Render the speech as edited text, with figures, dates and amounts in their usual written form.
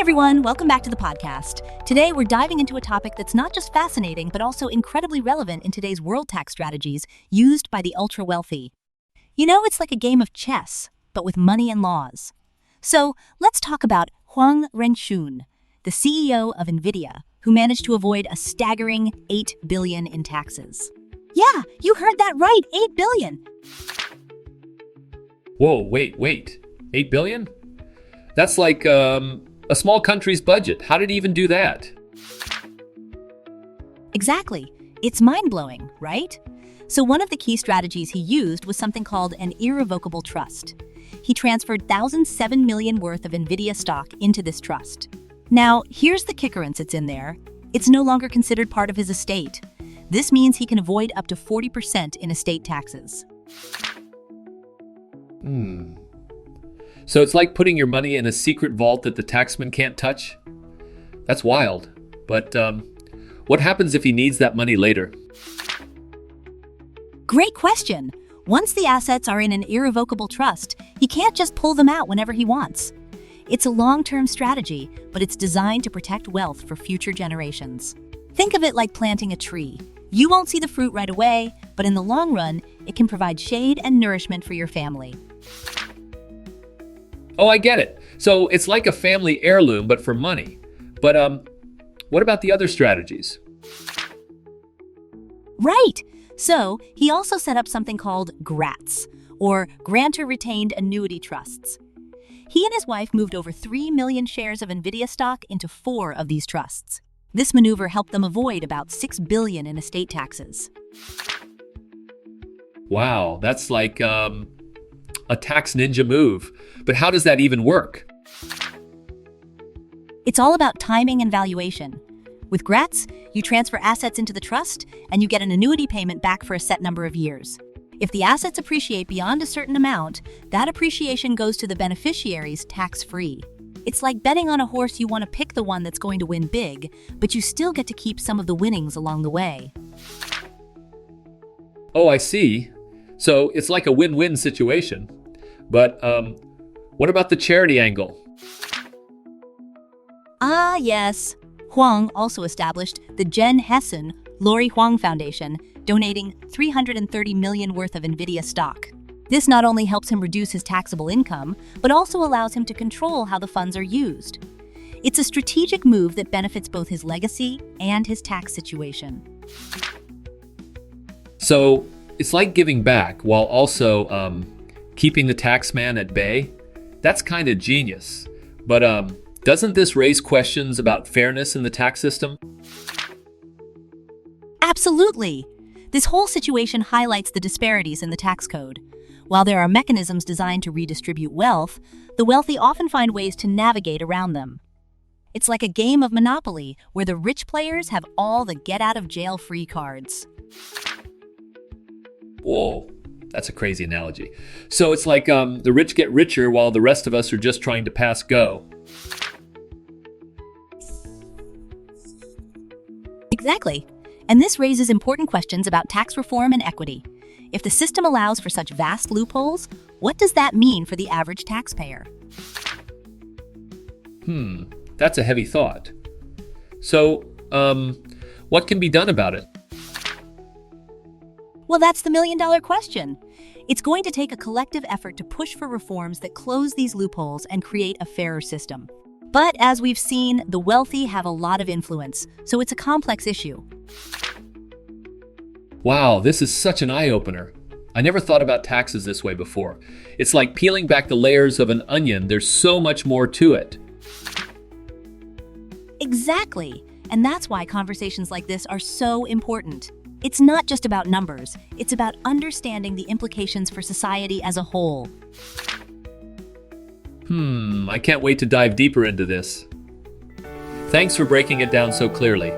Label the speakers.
Speaker 1: everyone, welcome back to the podcast. Today, we're diving into a topic that's not just fascinating, but also incredibly relevant in today's world tax strategies used by the ultra-wealthy. You know, it's like a game of chess, but with money and laws. So, let's talk about Huang, the CEO of NVIDIA, who managed to avoid a staggering $8 billion in taxes. Yeah, you heard that right, $8 billion.
Speaker 2: Whoa, wait. 8 billion? That's like a small country's budget. How did he even do that?
Speaker 1: Exactly. It's mind-blowing, right? So one of the key strategies he used was something called an irrevocable trust. He transferred $7 million worth of NVIDIA stock into this trust. Now, here's the kicker and it's in there. It's no longer considered part of his estate. This means he can avoid up to 40% in estate taxes.
Speaker 2: So it's like putting your money in a secret vault that the taxman can't touch? That's wild. But what happens if he needs that money later?
Speaker 1: Great question. Once the assets are in an irrevocable trust, he can't just pull them out whenever he wants. It's a long-term strategy, but it's designed to protect wealth for future generations. Think of it like planting a tree. You won't see the fruit right away, but in the long run, it can provide shade and nourishment for your family.
Speaker 2: Oh, I get it. So it's like a family heirloom, but for money. But what about the other strategies?
Speaker 1: Right. So he also set up something called GRATs, or Grantor Retained Annuity Trusts. He and his wife moved over 3 million shares of NVIDIA stock into 4 of these trusts. This maneuver helped them avoid about $6 billion in estate taxes.
Speaker 2: Wow, that's like a tax ninja move. But how does that even work?
Speaker 1: It's all about timing and valuation. With GRATs, you transfer assets into the trust and you get an annuity payment back for a set number of years. If the assets appreciate beyond a certain amount, that appreciation goes to the beneficiaries tax-free. It's like betting on a horse. You want to pick the one that's going to win big, but you still get to keep some of the winnings along the way.
Speaker 2: Oh, I see. So it's like a win-win situation. But what about the charity angle?
Speaker 1: Ah, yes. Huang also established the Jensen Huang Foundation, donating $330 million worth of NVIDIA stock. This not only helps him reduce his taxable income, but also allows him to control how the funds are used. It's a strategic move that benefits both his legacy and his tax situation.
Speaker 2: So it's like giving back while also keeping the taxman at bay. That's kind of genius. But doesn't this raise questions about fairness in the tax system?
Speaker 1: Absolutely. This whole situation highlights the disparities in the tax code. While there are mechanisms designed to redistribute wealth, the wealthy often find ways to navigate around them. It's like a game of Monopoly, where the rich players have all the get-out-of-jail-free cards.
Speaker 2: Whoa, that's a crazy analogy. So it's like the rich get richer while the rest of us are just trying to pass go.
Speaker 1: Exactly. And this raises important questions about tax reform and equity. If the system allows for such vast loopholes, what does that mean for the average taxpayer?
Speaker 2: That's a heavy thought. So, what can be done about it?
Speaker 1: Well, that's the million-dollar question. It's going to take a collective effort to push for reforms that close these loopholes and create a fairer system. But as we've seen, the wealthy have a lot of influence, so it's a complex issue.
Speaker 2: Wow, this is such an eye-opener. I never thought about taxes this way before. It's like peeling back the layers of an onion. There's so much more to it.
Speaker 1: Exactly. And that's why conversations like this are so important. It's not just about numbers. It's about understanding the implications for society as a whole.
Speaker 2: I can't wait to dive deeper into this. Thanks for breaking it down so clearly.